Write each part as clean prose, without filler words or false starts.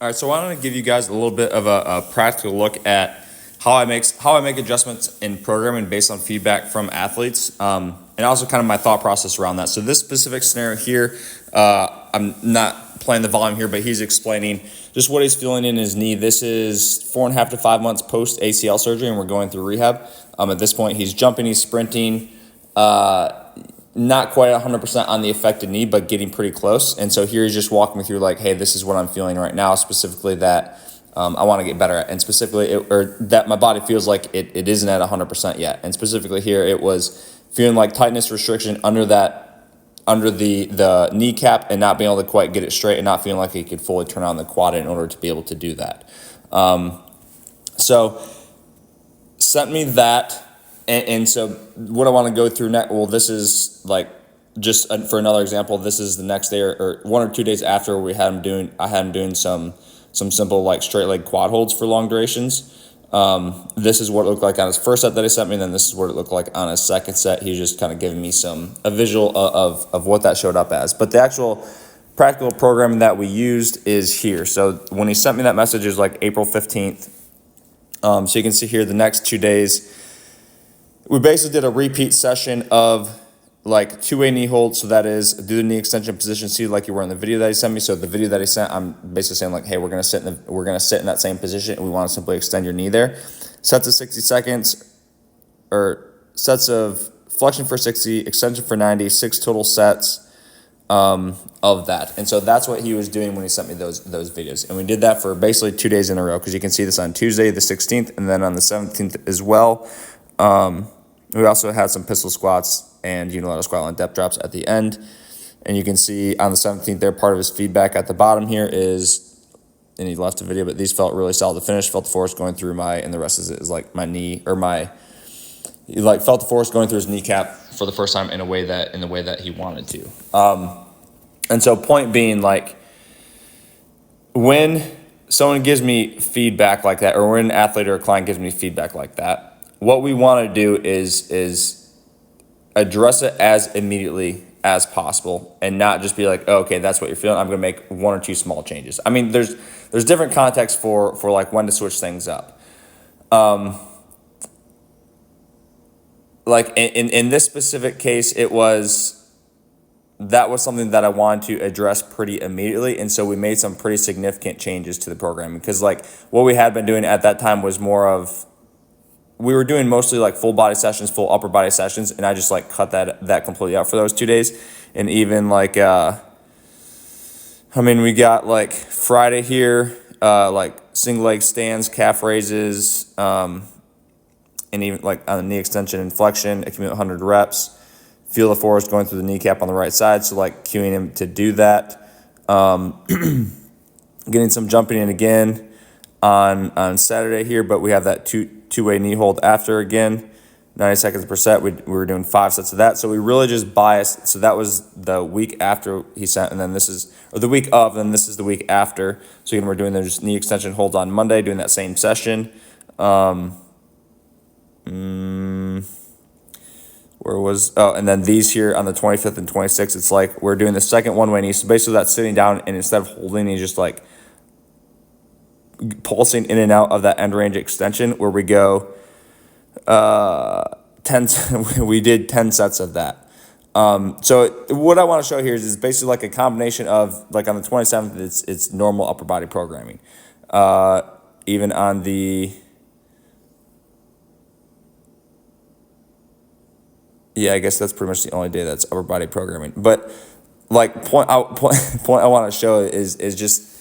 All right, so I want to give you guys a little bit of a practical look at how I make adjustments in programming based on feedback from athletes, and also kind of my thought process around that. So this specific scenario here, I'm not playing the volume here, but he's explaining just what he's feeling in his knee. This is 4.5 to 5 months post ACL surgery, and we're going through rehab. At this point, he's jumping, he's sprinting. Not quite 100% on the affected knee, but getting pretty close. And so here he's just walking me through like, hey, this is what I'm feeling right now, specifically that I want to get better at, and specifically, or that my body feels like it isn't at 100% yet. And specifically here, it was feeling like tightness restriction under the kneecap and not being able to quite get it straight and not feeling like he could fully turn on the quad in order to be able to do that. So sent me that. And so what I want to go through next, well, this is like just for another example, this is the next day or 1 or 2 days after I had him doing some simple like straight leg quad holds for long durations. This is what it looked like on his first set that he sent me. And then this is what it looked like on his second set. He's just kind of giving me a visual of what that showed up as. But the actual practical programming that we used is here. So when he sent me that message, it was like April 15th. So you can see here the next 2 days, we basically did a repeat session of like two-way knee holds. So that is do the knee extension position, see like you were in the video that he sent me. So the video that he sent, I'm basically saying like, hey, we're gonna sit in that same position, and we want to simply extend your knee there. Sets of 60 seconds, or sets of flexion for 60, extension for 90, 6 total sets of that. And so that's what he was doing when he sent me those videos. And we did that for basically 2 days in a row, because you can see this on Tuesday the 16th and then on the 17th as well. We also had some pistol squats and unilateral squat line depth drops at the end. And you can see on the 17th there, part of his feedback at the bottom here is, and he left a video, but these felt really solid to finish. Felt the force going through and the rest is like my knee, or he like felt the force going through his kneecap for the first time in the way that he wanted to. And so point being, like, when someone gives me feedback like that, or when an athlete or a client gives me feedback like that, what we want to do is address it as immediately as possible, and not just be like, oh, okay, that's what you're feeling, I'm going to make 1 or 2 small changes. I mean, there's different contexts for like when to switch things up. Like in this specific case, that was something that I wanted to address pretty immediately. And so we made some pretty significant changes to the programming, because like what we had been doing at that time was more of, we were doing mostly like full body sessions, full upper body sessions. And I just like cut that completely out for those 2 days. And even like, we got like Friday here, like single leg stands, calf raises, and even like on the knee extension and flexion, accumulate 100 reps. Feel the force going through the kneecap on the right side. So like cueing him to do that. Getting some jumping in again on Saturday here, but we have that two-way knee hold after again, 90 seconds per set. We were doing 5 sets of that. So we really just biased. So that was the week after he sent, and then this is, or the week of, and then this is the week after. So again, we're doing those knee extension holds on Monday, doing that same session. And then these here on the 25th and 26th, it's like we're doing the second one-way knee. So basically that's sitting down, and instead of holding, he's just like pulsing in and out of that end range extension, where we go 10, we did 10 sets of that. So what I want to show here is basically like a combination of, like on the 27th, it's normal upper body programming. Even on the, I guess that's pretty much the only day that's upper body programming. But like point I want to show is just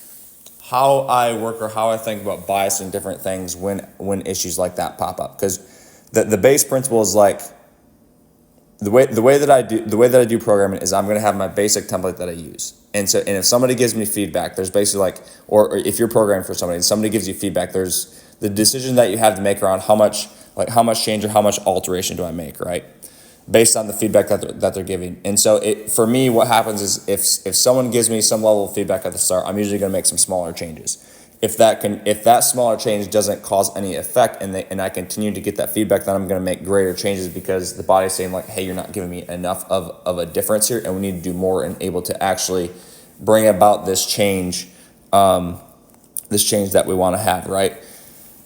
how I work, or how I think about biasing different things when issues like that pop up. Because the base principle is like, the way that I do programming is I'm going to have my basic template that I use. And if somebody gives me feedback, there's basically like, or if you're programming for somebody and somebody gives you feedback, there's the decision that you have to make around how much change or how much alteration do I make, right? Based on the feedback that they're giving. And so for me, what happens is if someone gives me some level of feedback at the start, I'm usually going to make some smaller changes. If that smaller change doesn't cause any effect, and I continue to get that feedback, then I'm going to make greater changes, because the body's saying like, hey, you're not giving me enough of a difference here, and we need to do more and able to actually bring about this change this change that we want to have, right?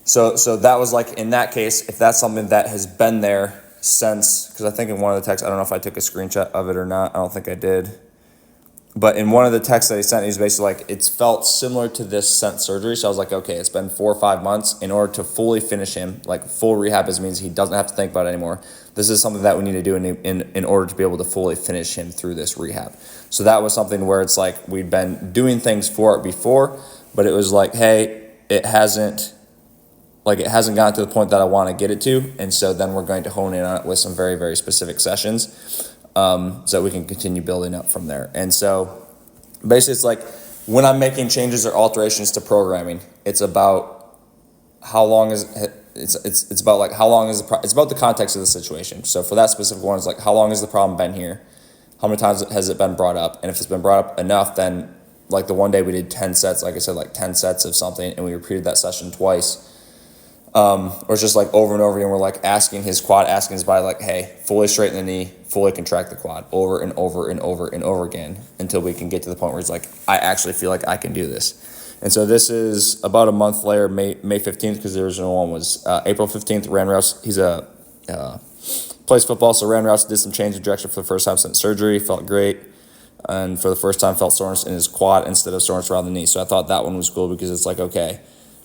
So that was like, in that case, if that's something that has been there since, because I think in one of the texts, I don't know if I took a screenshot of it or not. I don't think I did. But in one of the texts that he sent, he's basically like, it's felt similar to this stent surgery. So I was like, okay, it's been 4 or 5 months. In order to fully finish him, like full rehab means he doesn't have to think about it anymore. This is something that we need to do in order to be able to fully finish him through this rehab. So that was something where it's like, we'd been doing things for it before, but it was like, hey, it hasn't gotten to the point that I want to get it to. And so then we're going to hone in on it with some very, very specific sessions. So we can continue building up from there. And so basically it's like, when I'm making changes or alterations to programming, it's about how long is it's about like how long is it's about the context of the situation. So for that specific one, it's like, how long has the problem been here? How many times has it been brought up? And if it's been brought up enough, then like the one day we did 10 sets, like I said, like 10 sets of something, and we repeated that session twice. Or it's just like over and over again, we're like asking his body, like, hey, fully straighten the knee, fully contract the quad, over and over and over and over again, until we can get to the point where it's like, I actually feel like I can do this. And so this is about a month later, May 15th, because the original one was April 15th. Ran routes. He's plays football, so ran routes, did some change of direction for the first time since surgery, felt great. And for the first time, felt soreness in his quad instead of soreness around the knee. So I thought that one was cool, because it's like, okay,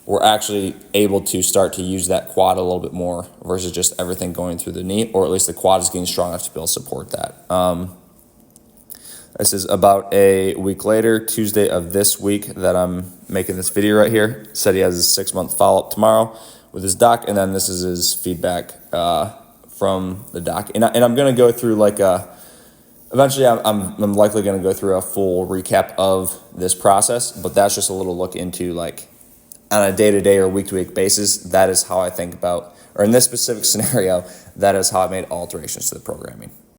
we're actually able to start to use that quad a little bit more versus just everything going through the knee, or at least the quad is getting strong enough to be able to support that. This is about a week later, Tuesday of this week, that I'm making this video right here. Said he has a 6-month follow-up tomorrow with his doc, and then this is his feedback from the doc. And I'm going to go through like eventually I'm likely going to go through a full recap of this process, but that's just a little look into like, on a day-to-day or week-to-week basis, that is how I think about, or in this specific scenario, that is how I made alterations to the programming.